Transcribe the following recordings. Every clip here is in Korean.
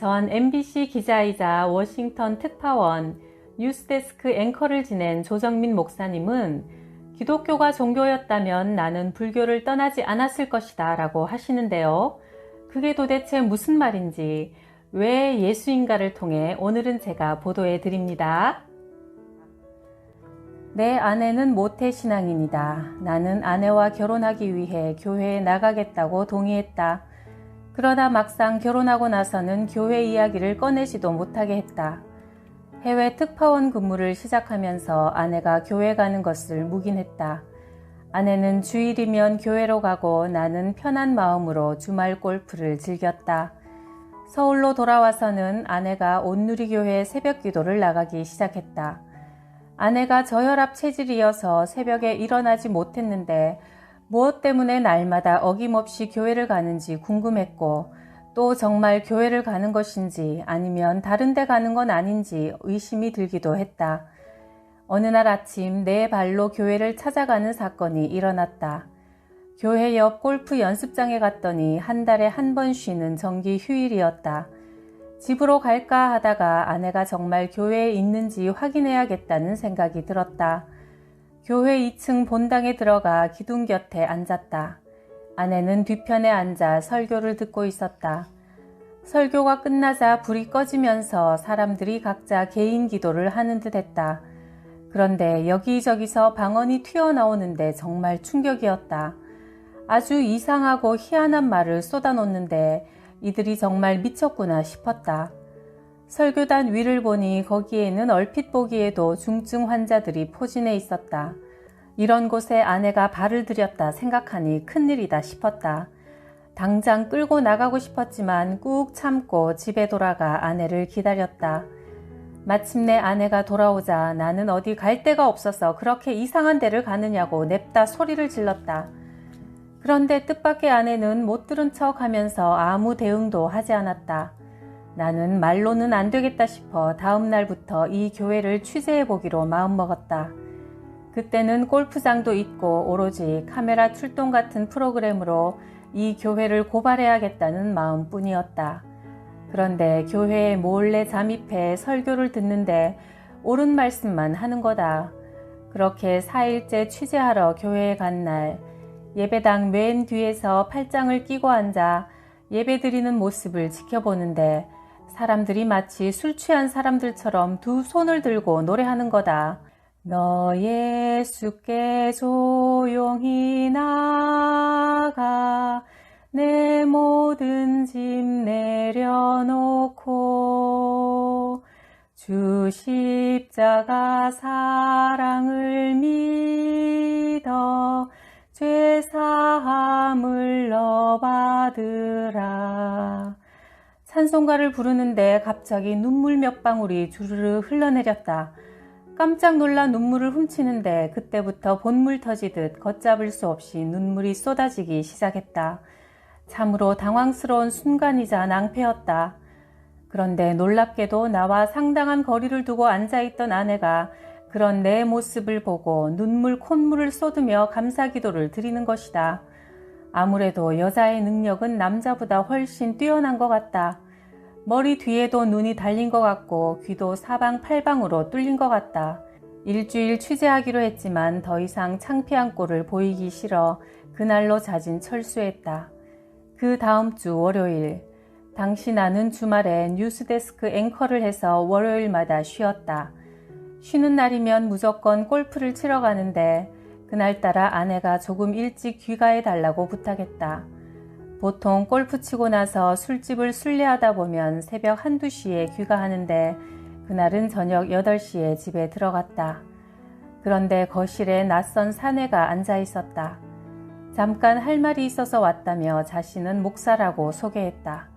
전 MBC 기자이자 워싱턴 특파원 뉴스데스크 앵커를 지낸 조정민 목사님은 기독교가 종교였다면 나는 불교를 떠나지 않았을 것이다 라고 하시는데요. 그게 도대체 무슨 말인지 왜 예수인가를 통해 오늘은 제가 보도해 드립니다. 내 아내는 모태신앙인이다. 나는 아내와 결혼하기 위해 교회에 나가겠다고 동의했다. 그러다 막상 결혼하고 나서는 교회 이야기를 꺼내지도 못하게 했다. 해외 특파원 근무를 시작하면서 아내가 교회 가는 것을 묵인했다. 아내는 주일이면 교회로 가고 나는 편한 마음으로 주말 골프를 즐겼다. 서울로 돌아와서는 아내가 온누리교회 새벽 기도를 나가기 시작했다. 아내가 저혈압 체질이어서 새벽에 일어나지 못했는데 무엇 때문에 날마다 어김없이 교회를 가는지 궁금했고 또 정말 교회를 가는 것인지 아니면 다른 데 가는 건 아닌지 의심이 들기도 했다. 어느 날 아침 내 발로 교회를 찾아가는 사건이 일어났다. 교회 옆 골프 연습장에 갔더니 한 달에 한 번 쉬는 정기 휴일이었다. 집으로 갈까 하다가 아내가 정말 교회에 있는지 확인해야겠다는 생각이 들었다. 교회 2층 본당에 들어가 기둥 곁에 앉았다. 아내는 뒤편에 앉아 설교를 듣고 있었다. 설교가 끝나자 불이 꺼지면서 사람들이 각자 개인 기도를 하는 듯 했다. 그런데 여기저기서 방언이 튀어나오는데 정말 충격이었다. 아주 이상하고 희한한 말을 쏟아놓는데 이들이 정말 미쳤구나 싶었다. 설교단 위를 보니 거기에는 얼핏 보기에도 중증 환자들이 포진해 있었다. 이런 곳에 아내가 발을 들였다 생각하니 큰일이다 싶었다. 당장 끌고 나가고 싶었지만 꾹 참고 집에 돌아가 아내를 기다렸다. 마침내 아내가 돌아오자 나는 어디 갈 데가 없어서 그렇게 이상한 데를 가느냐고 냅다 소리를 질렀다. 그런데 뜻밖의 아내는 못 들은 척 하면서 아무 대응도 하지 않았다. 나는 말로는 안 되겠다 싶어 다음 날부터 이 교회를 취재해 보기로 마음먹었다. 그때는 골프장도 있고 오로지 카메라 출동 같은 프로그램으로 이 교회를 고발해야겠다는 마음뿐이었다. 그런데 교회에 몰래 잠입해 설교를 듣는데 옳은 말씀만 하는 거다. 그렇게 4일째 취재하러 교회에 간 날 예배당 맨 뒤에서 팔짱을 끼고 앉아 예배드리는 모습을 지켜보는데 사람들이 마치 술 취한 사람들처럼 두 손을 들고 노래하는 거다. 너 예수께 조용히 나가 내 모든 짐 내려놓고 주 십자가 사랑을 믿어 죄 사함을 너 받으라. 찬송가를 부르는데 갑자기 눈물 몇 방울이 주르르 흘러내렸다. 깜짝 놀라 눈물을 훔치는데 그때부터 본물 터지듯 걷잡을 수 없이 눈물이 쏟아지기 시작했다. 참으로 당황스러운 순간이자 낭패였다. 그런데 놀랍게도 나와 상당한 거리를 두고 앉아있던 아내가 그런 내 모습을 보고 눈물 콧물을 쏟으며 감사기도를 드리는 것이다. 아무래도 여자의 능력은 남자보다 훨씬 뛰어난 것 같다. 머리 뒤에도 눈이 달린 것 같고 귀도 사방팔방으로 뚫린 것 같다. 일주일 취재하기로 했지만 더 이상 창피한 꼴을 보이기 싫어 그날로 자진 철수했다. 그 다음 주 월요일, 당시 나는 주말에 뉴스데스크 앵커를 해서 월요일마다 쉬었다. 쉬는 날이면 무조건 골프를 치러 가는데 그날따라 아내가 조금 일찍 귀가해 달라고 부탁했다. 보통 골프 치고 나서 술집을 순례하다 보면 새벽 1, 2시에 귀가하는데 그날은 저녁 8시에 집에 들어갔다. 그런데 거실에 낯선 사내가 앉아 있었다. 잠깐 할 말이 있어서 왔다며 자신은 목사라고 소개했다.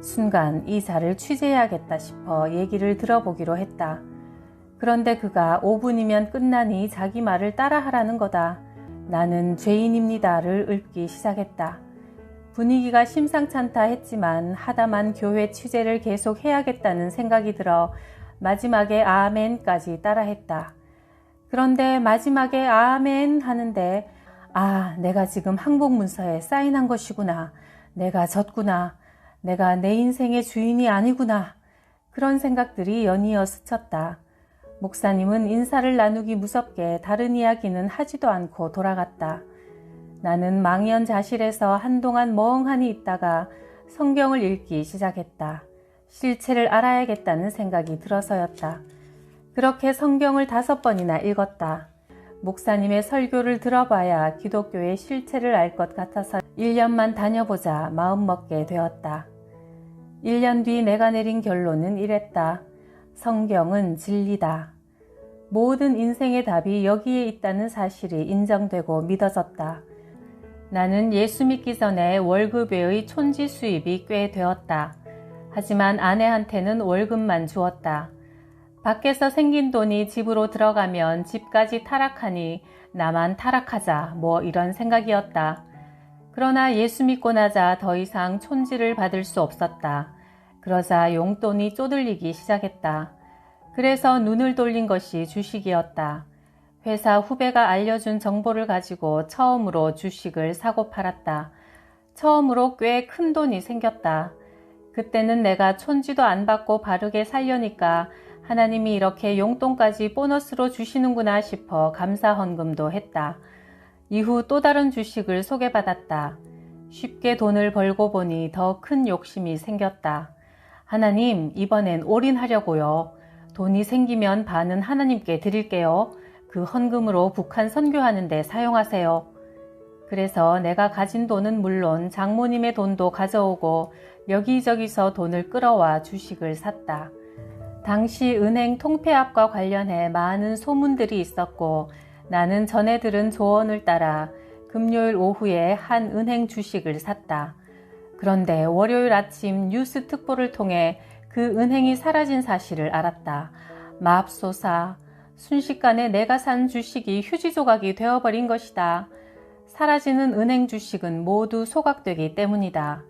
순간 이 자를 취재해야겠다 싶어 얘기를 들어보기로 했다. 그런데 그가 5분이면 끝나니 자기 말을 따라하라는 거다. 나는 죄인입니다를 읊기 시작했다. 분위기가 심상찮다 했지만 하다만 교회 취재를 계속 해야겠다는 생각이 들어 마지막에 아멘까지 따라했다. 그런데 마지막에 아멘 하는데 내가 지금 항복문서에 사인한 것이구나. 내가 졌구나. 내가 내 인생의 주인이 아니구나. 그런 생각들이 연이어 스쳤다. 목사님은 인사를 나누기 무섭게 다른 이야기는 하지도 않고 돌아갔다. 나는 망연자실해서 한동안 멍하니 있다가 성경을 읽기 시작했다. 실체를 알아야겠다는 생각이 들어서였다. 그렇게 성경을 5번이나 읽었다. 목사님의 설교를 들어봐야 기독교의 실체를 알 것 같아서 1년만 다녀보자 마음먹게 되었다. 1년 뒤 내가 내린 결론은 이랬다. 성경은 진리다. 모든 인생의 답이 여기에 있다는 사실이 인정되고 믿어졌다. 나는 예수 믿기 전에 월급 외의 촌지 수입이 꽤 되었다. 하지만 아내한테는 월급만 주었다. 밖에서 생긴 돈이 집으로 들어가면 집까지 타락하니 나만 타락하자 뭐 이런 생각이었다. 그러나 예수 믿고 나자 더 이상 촌지를 받을 수 없었다. 그러자 용돈이 쪼들리기 시작했다. 그래서 눈을 돌린 것이 주식이었다. 회사 후배가 알려준 정보를 가지고 처음으로 주식을 사고 팔았다. 처음으로 꽤 큰 돈이 생겼다. 그때는 내가 촌지도 안 받고 바르게 살려니까 하나님이 이렇게 용돈까지 보너스로 주시는구나 싶어 감사 헌금도 했다. 이후 또 다른 주식을 소개받았다. 쉽게 돈을 벌고 보니 더 큰 욕심이 생겼다. 하나님, 이번엔 올인하려고요. 돈이 생기면 반은 하나님께 드릴게요. 그 헌금으로 북한 선교하는 데 사용하세요. 그래서 내가 가진 돈은 물론 장모님의 돈도 가져오고 여기저기서 돈을 끌어와 주식을 샀다. 당시 은행 통폐합과 관련해 많은 소문들이 있었고 나는 전에 들은 조언을 따라 금요일 오후에 한 은행 주식을 샀다. 그런데 월요일 아침 뉴스 특보를 통해 그 은행이 사라진 사실을 알았다. 맙소사, 순식간에 내가 산 주식이 휴지 조각이 되어버린 것이다. 사라지는 은행 주식은 모두 소각되기 때문이다.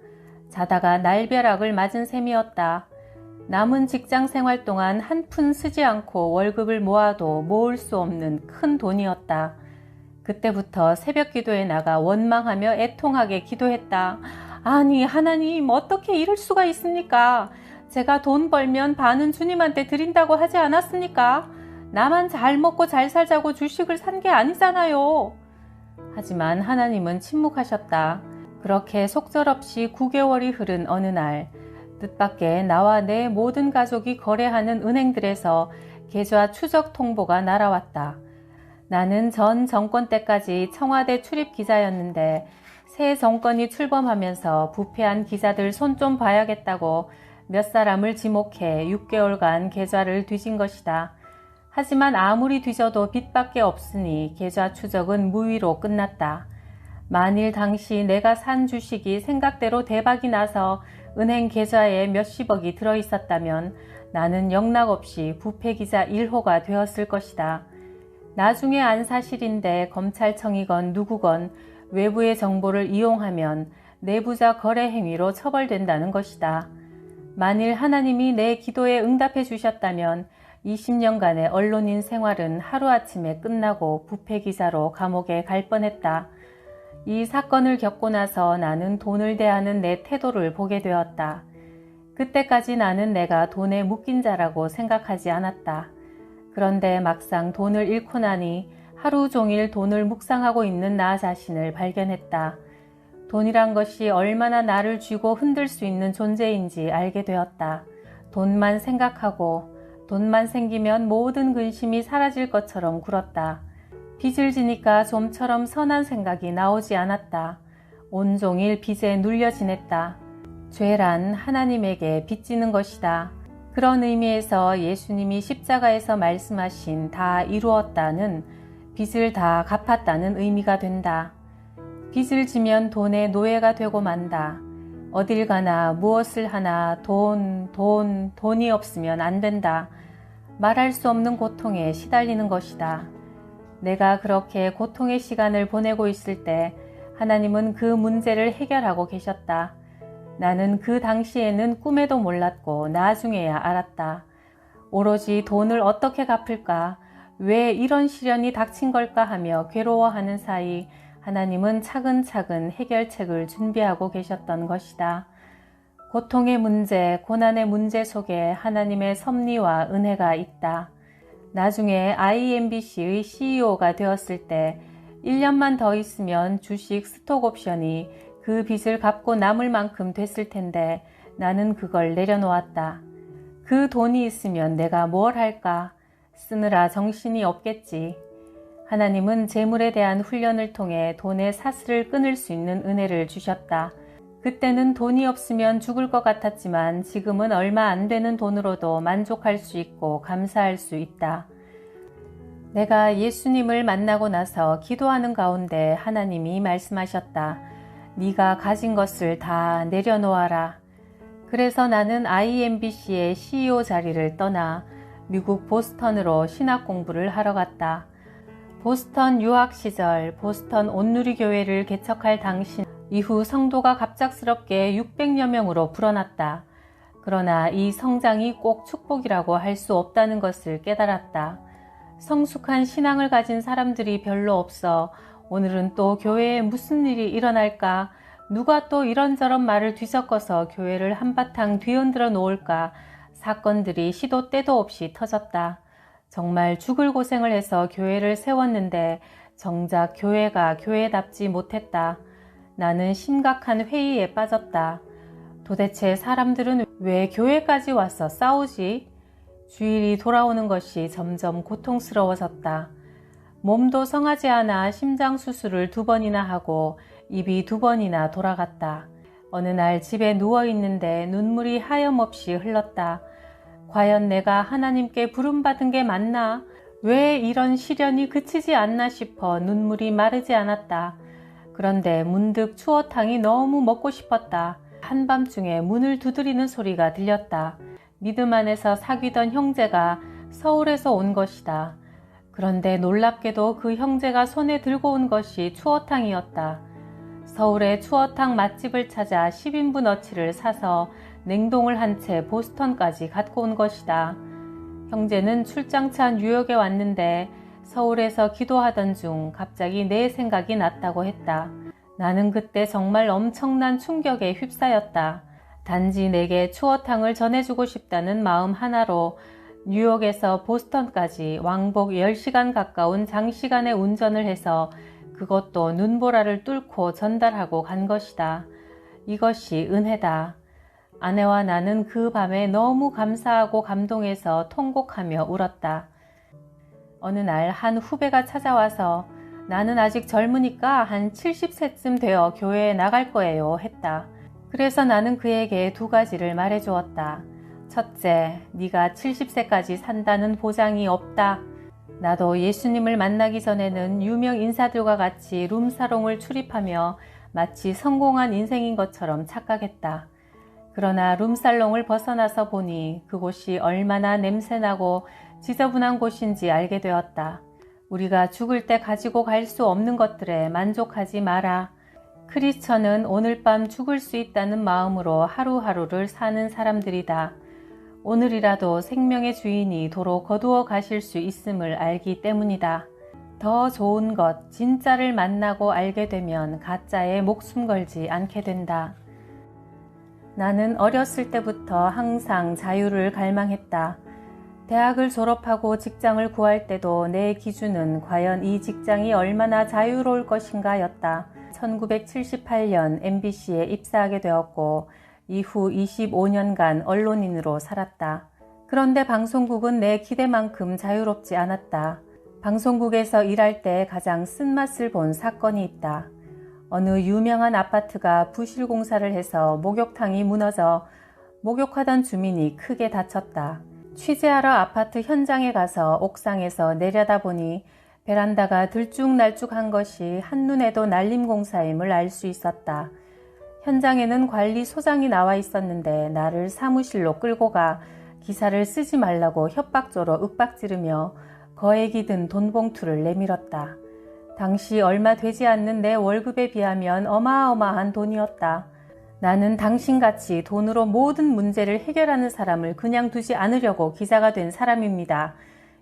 자다가 날벼락을 맞은 셈이었다. 남은 직장 생활 동안 한 푼 쓰지 않고 월급을 모아도 모을 수 없는 큰 돈이었다. 그때부터 새벽 기도에 나가 원망하며 애통하게 기도했다. 아니 하나님 어떻게 이럴 수가 있습니까? 제가 돈 벌면 반은 주님한테 드린다고 하지 않았습니까? 나만 잘 먹고 잘 살자고 주식을 산 게 아니잖아요. 하지만 하나님은 침묵하셨다. 그렇게 속절없이 9개월이 흐른 어느 날 뜻밖의 나와 내 모든 가족이 거래하는 은행들에서 계좌 추적 통보가 날아왔다. 나는 전 정권 때까지 청와대 출입 기자였는데 새 정권이 출범하면서 부패한 기자들 손 좀 봐야겠다고 몇 사람을 지목해 6개월간 계좌를 뒤진 것이다. 하지만 아무리 뒤져도 빚밖에 없으니 계좌 추적은 무위로 끝났다. 만일 당시 내가 산 주식이 생각대로 대박이 나서 은행 계좌에 몇십억이 들어있었다면 나는 영락없이 부패기자 1호가 되었을 것이다. 나중에 안 사실인데 검찰청이건 누구건 외부의 정보를 이용하면 내부자 거래 행위로 처벌된다는 것이다. 만일 하나님이 내 기도에 응답해 주셨다면 20년간의 언론인 생활은 하루아침에 끝나고 부패기자로 감옥에 갈 뻔했다. 이 사건을 겪고 나서 나는 돈을 대하는 내 태도를 보게 되었다. 그때까지 나는 내가 돈에 묶인 자라고 생각하지 않았다. 그런데 막상 돈을 잃고 나니 하루 종일 돈을 묵상하고 있는 나 자신을 발견했다. 돈이란 것이 얼마나 나를 쥐고 흔들 수 있는 존재인지 알게 되었다. 돈만 생각하고 돈만 생기면 모든 근심이 사라질 것처럼 굴었다. 빚을 지니까 좀처럼 선한 생각이 나오지 않았다. 온종일 빚에 눌려 지냈다. 죄란 하나님에게 빚지는 것이다. 그런 의미에서 예수님이 십자가에서 말씀하신 다 이루었다는 빚을 다 갚았다는 의미가 된다. 빚을 지면 돈의 노예가 되고 만다. 어딜 가나 무엇을 하나 돈이 없으면 안 된다. 말할 수 없는 고통에 시달리는 것이다. 내가 그렇게 고통의 시간을 보내고 있을 때 하나님은 그 문제를 해결하고 계셨다. 나는 그 당시에는 꿈에도 몰랐고 나중에야 알았다. 오로지 돈을 어떻게 갚을까? 왜 이런 시련이 닥친 걸까 하며 괴로워하는 사이 하나님은 차근차근 해결책을 준비하고 계셨던 것이다. 고통의 문제, 고난의 문제 속에 하나님의 섭리와 은혜가 있다. 나중에 IMBC의 CEO가 되었을 때 1년만 더 있으면 주식 스톡옵션이 그 빚을 갚고 남을 만큼 됐을 텐데 나는 그걸 내려놓았다. 그 돈이 있으면 내가 뭘 할까? 쓰느라 정신이 없겠지. 하나님은 재물에 대한 훈련을 통해 돈의 사슬을 끊을 수 있는 은혜를 주셨다. 그때는 돈이 없으면 죽을 것 같았지만 지금은 얼마 안 되는 돈으로도 만족할 수 있고 감사할 수 있다. 내가 예수님을 만나고 나서 기도하는 가운데 하나님이 말씀하셨다. 네가 가진 것을 다 내려놓아라. 그래서 나는 IMBC의 CEO 자리를 떠나 미국 보스턴으로 신학 공부를 하러 갔다. 보스턴 유학 시절 보스턴 온누리교회를 개척할 당시 이후 성도가 갑작스럽게 600여 명으로 불어났다. 그러나 이 성장이 꼭 축복이라고 할 수 없다는 것을 깨달았다. 성숙한 신앙을 가진 사람들이 별로 없어 오늘은 또 교회에 무슨 일이 일어날까? 누가 또 이런저런 말을 뒤섞어서 교회를 한바탕 뒤흔들어 놓을까? 사건들이 시도 때도 없이 터졌다. 정말 죽을 고생을 해서 교회를 세웠는데 정작 교회가 교회답지 못했다. 나는 심각한 회의에 빠졌다. 도대체 사람들은 왜 교회까지 와서 싸우지? 주일이 돌아오는 것이 점점 고통스러워졌다. 몸도 성하지 않아 심장 수술을 2번이나 하고 입이 2번이나 돌아갔다. 어느 날 집에 누워있는데 눈물이 하염없이 흘렀다. 과연 내가 하나님께 부름받은 게 맞나? 왜 이런 시련이 그치지 않나 싶어 눈물이 마르지 않았다. 그런데 문득 추어탕이 너무 먹고 싶었다. 한밤중에 문을 두드리는 소리가 들렸다. 믿음 안에서 사귀던 형제가 서울에서 온 것이다. 그런데 놀랍게도 그 형제가 손에 들고 온 것이 추어탕이었다. 서울의 추어탕 맛집을 찾아 10인분 어치를 사서 냉동을 한 채 보스턴까지 갖고 온 것이다. 형제는 출장차 뉴욕에 왔는데 서울에서 기도하던 중 갑자기 내 생각이 났다고 했다. 나는 그때 정말 엄청난 충격에 휩싸였다. 단지 내게 추어탕을 전해주고 싶다는 마음 하나로 뉴욕에서 보스턴까지 왕복 10시간 가까운 장시간의 운전을 해서 그것도 눈보라를 뚫고 전달하고 간 것이다. 이것이 은혜다. 아내와 나는 그 밤에 너무 감사하고 감동해서 통곡하며 울었다. 어느 날 한 후배가 찾아와서 나는 아직 젊으니까 한 70세쯤 되어 교회에 나갈 거예요 했다. 그래서 나는 그에게 2가지를 말해주었다. 첫째, 네가 70세까지 산다는 보장이 없다. 나도 예수님을 만나기 전에는 유명 인사들과 같이 룸사롱을 출입하며 마치 성공한 인생인 것처럼 착각했다. 그러나 룸살롱을 벗어나서 보니 그곳이 얼마나 냄새나고 지저분한 곳인지 알게 되었다. 우리가 죽을 때 가지고 갈 수 없는 것들에 만족하지 마라. 크리스천은 오늘 밤 죽을 수 있다는 마음으로 하루하루를 사는 사람들이다. 오늘이라도 생명의 주인이 도로 거두어 가실 수 있음을 알기 때문이다. 더 좋은 것, 진짜를 만나고 알게 되면 가짜에 목숨 걸지 않게 된다. 나는 어렸을 때부터 항상 자유를 갈망했다. 대학을 졸업하고 직장을 구할 때도 내 기준은 과연 이 직장이 얼마나 자유로울 것인가 였다. 1978년 MBC에 입사하게 되었고 이후 25년간 언론인으로 살았다. 그런데 방송국은 내 기대만큼 자유롭지 않았다. 방송국에서 일할 때 가장 쓴맛을 본 사건이 있다. 어느 유명한 아파트가 부실 공사를 해서 목욕탕이 무너져 목욕하던 주민이 크게 다쳤다. 취재하러 아파트 현장에 가서 옥상에서 내려다보니 베란다가 들쭉날쭉한 것이 한눈에도 난림공사임을 알 수 있었다. 현장에는 관리소장이 나와 있었는데 나를 사무실로 끌고 가 기사를 쓰지 말라고 협박조로 윽박지르며 거액이 든 돈봉투를 내밀었다. 당시 얼마 되지 않는 내 월급에 비하면 어마어마한 돈이었다. 나는 당신같이 돈으로 모든 문제를 해결하는 사람을 그냥 두지 않으려고 기자가 된 사람입니다.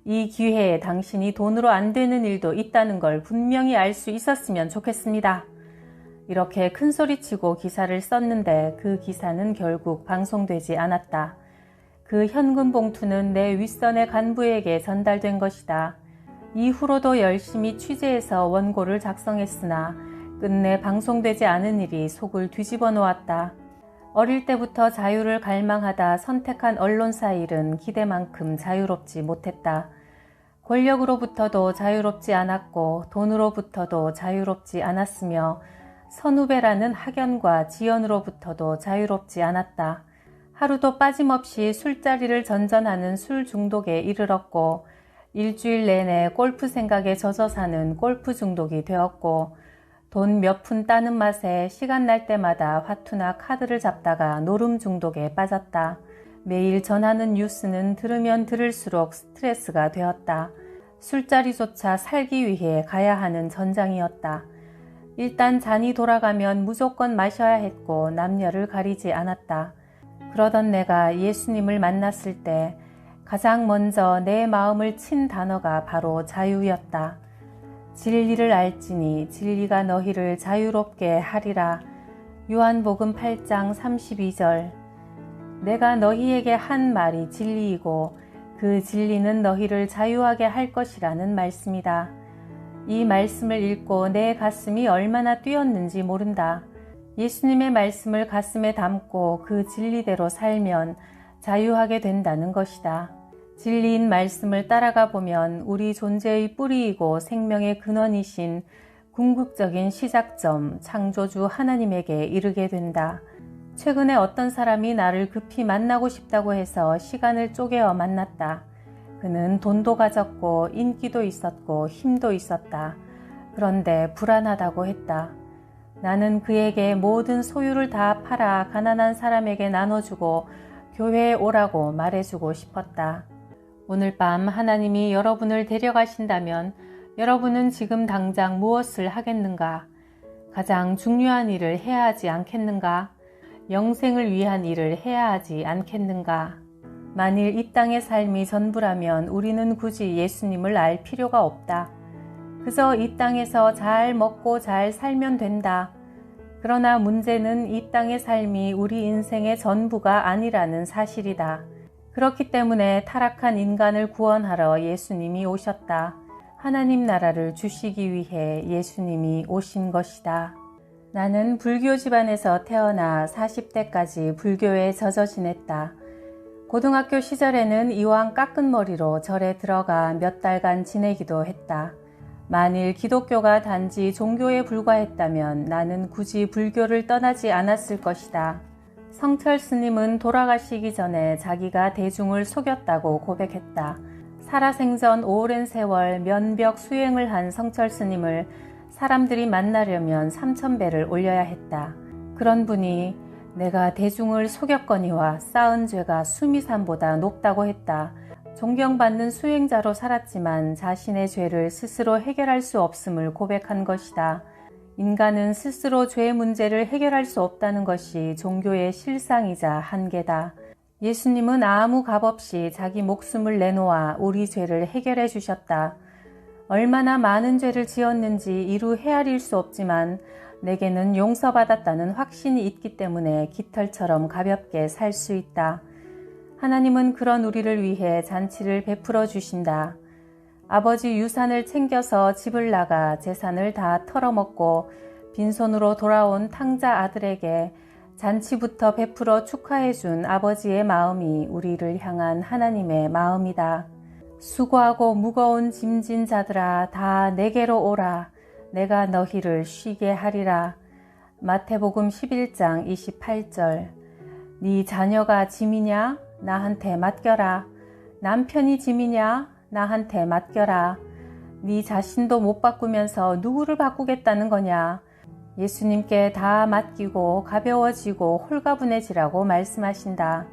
이 기회에 당신이 돈으로 안 되는 일도 있다는 걸 분명히 알 수 있었으면 좋겠습니다. 이렇게 큰 소리치고 기사를 썼는데 그 기사는 결국 방송되지 않았다. 그 현금 봉투는 내 윗선의 간부에게 전달된 것이다. 이후로도 열심히 취재해서 원고를 작성했으나 끝내 방송되지 않은 일이 속을 뒤집어 놓았다. 어릴 때부터 자유를 갈망하다 선택한 언론사 일은 기대만큼 자유롭지 못했다. 권력으로부터도 자유롭지 않았고 돈으로부터도 자유롭지 않았으며 선후배라는 학연과 지연으로부터도 자유롭지 않았다. 하루도 빠짐없이 술자리를 전전하는 술 중독에 이르렀고 일주일 내내 골프 생각에 젖어 사는 골프 중독이 되었고 돈 몇 푼 따는 맛에 시간 날 때마다 화투나 카드를 잡다가 노름 중독에 빠졌다. 매일 전하는 뉴스는 들으면 들을수록 스트레스가 되었다. 술자리조차 살기 위해 가야 하는 전장이었다. 일단 잔이 돌아가면 무조건 마셔야 했고 남녀를 가리지 않았다. 그러던 내가 예수님을 만났을 때 가장 먼저 내 마음을 친 단어가 바로 자유였다. 진리를 알지니 진리가 너희를 자유롭게 하리라. 요한복음 8장 32절. 내가 너희에게 한 말이 진리이고 그 진리는 너희를 자유하게 할 것이라는 말씀이다. 이 말씀을 읽고 내 가슴이 얼마나 뛰었는지 모른다. 예수님의 말씀을 가슴에 담고 그 진리대로 살면 자유하게 된다는 것이다. 진리인 말씀을 따라가 보면 우리 존재의 뿌리이고 생명의 근원이신 궁극적인 시작점, 창조주 하나님에게 이르게 된다. 최근에 어떤 사람이 나를 급히 만나고 싶다고 해서 시간을 쪼개어 만났다. 그는 돈도 가졌고 인기도 있었고 힘도 있었다. 그런데 불안하다고 했다. 나는 그에게 모든 소유를 다 팔아 가난한 사람에게 나눠주고 교회에 오라고 말해주고 싶었다. 오늘 밤 하나님이 여러분을 데려가신다면 여러분은 지금 당장 무엇을 하겠는가? 가장 중요한 일을 해야 하지 않겠는가? 영생을 위한 일을 해야 하지 않겠는가? 만일 이 땅의 삶이 전부라면 우리는 굳이 예수님을 알 필요가 없다. 그저 이 땅에서 잘 먹고 잘 살면 된다. 그러나 문제는 이 땅의 삶이 우리 인생의 전부가 아니라는 사실이다. 그렇기 때문에 타락한 인간을 구원하러 예수님이 오셨다. 하나님 나라를 주시기 위해 예수님이 오신 것이다. 나는 불교 집안에서 태어나 40대까지 불교에 젖어 지냈다. 고등학교 시절에는 이왕 깎은 머리로 절에 들어가 몇 달간 지내기도 했다. 만일 기독교가 단지 종교에 불과했다면 나는 굳이 불교를 떠나지 않았을 것이다. 성철 스님은 돌아가시기 전에 자기가 대중을 속였다고 고백했다. 살아생전 오랜 세월 면벽 수행을 한 성철 스님을 사람들이 만나려면 3000배를 올려야 했다. 그런 분이 내가 대중을 속였거니와 쌓은 죄가 수미산보다 높다고 했다. 존경받는 수행자로 살았지만 자신의 죄를 스스로 해결할 수 없음을 고백한 것이다. 인간은 스스로 죄의 문제를 해결할 수 없다는 것이 종교의 실상이자 한계다. 예수님은 아무 값없이 자기 목숨을 내놓아 우리 죄를 해결해 주셨다. 얼마나 많은 죄를 지었는지 이루 헤아릴 수 없지만 내게는 용서받았다는 확신이 있기 때문에 깃털처럼 가볍게 살 수 있다. 하나님은 그런 우리를 위해 잔치를 베풀어 주신다. 아버지 유산을 챙겨서 집을 나가 재산을 다 털어먹고 빈손으로 돌아온 탕자 아들에게 잔치부터 베풀어 축하해준 아버지의 마음이 우리를 향한 하나님의 마음이다. 수고하고 무거운 짐진 자들아 다 내게로 오라. 내가 너희를 쉬게 하리라. 마태복음 11장 28절. 네 자녀가 짐이냐? 나한테 맡겨라. 남편이 짐이냐? 나한테 맡겨라. 네 자신도 못 바꾸면서 누구를 바꾸겠다는 거냐? 예수님께 다 맡기고 가벼워지고 홀가분해지라고 말씀하신다.